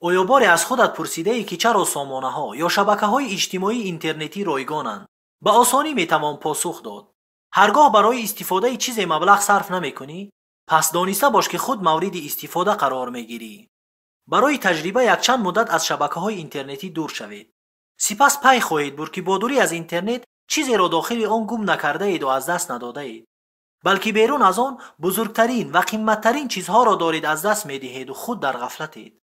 آیا باری از خودت پرسیده ای که چرا سامانه ها یا شبکه های اجتماعی اینترنتی رایگانند؟ به آسانی میتوان پاسخ داد. هرگاه برای استفاده چیز مبلغ صرف نمیکنی، پس دانسته باش که خود مورد استفاده قرار میگیری. برای تجربه یک چند مدت از شبکه های اینترنتی دور شوید. سپس پی خواهید برد که با دوری از اینترنت چیزی را داخل آن گم نکرده اید و از دست نداده اید، بلکه بیرون از آن بزرگترین و قیمتترین چیزها را دارید از دست میدهید و خود در غفلتید.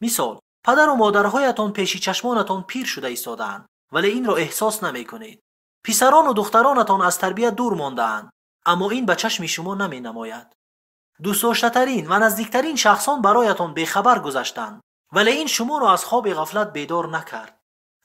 مثال، پدر و مادرهایتان پیش چشمانتان پیر شده ایستاده‌اند ولی این را احساس نمی‌کنید. پسران و دخترانتان از تربیت دور مانده‌اند اما این به چشم شما نمی‌نماید. دوست داشته‌ترین و نزدیکترین شخصان برایتان بیخبر گذشتند ولی این شما را از خواب غفلت بیدار نکرد.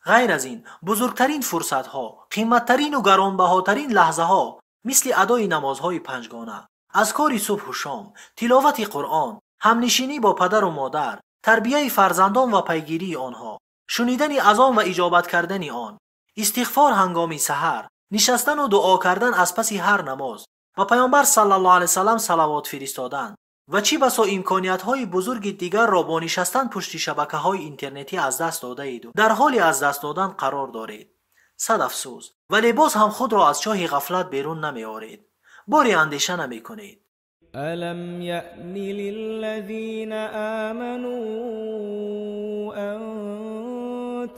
غیر از این بزرگترین فرصت‌ها، قیمتترین و گرانبهاترین لحظه‌ها مثل ادای نمازهای پنجگانه، اذکار صبح و شام، تلاوت قرآن، همنشینی با پدر و مادر، تربیت فرزندان و پیگیری آنها، شنیدن اذان و اجابت کردن آن، استغفار هنگام سحر، نشستن و دعا کردن از پس هر نماز و پیامبر صلی الله علیه و سلم صلوات فرستادن و چی بسا امکانیت‌های بزرگ دیگر را با نشستن پشت شبکه‌های اینترنتی از دست داده اید و در حال از دست دادن قرار دارید. صد افسوس، ولی باز هم خود را از چاه غفلت بیرون نمی آورید. باری اندیشه نمی کنید. ألم يأن للذين آمنوا أن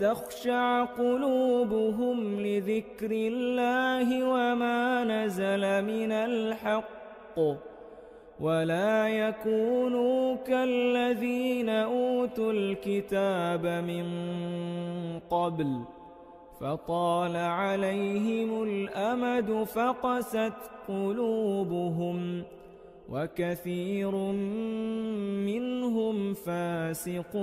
تخشع قلوبهم لذكر الله وما نزل من الحق ولا يكونوا كالذين أوتوا الكتاب من قبل فطال عليهم الأمد فقست قلوبهم وكثير منهم فاسقون.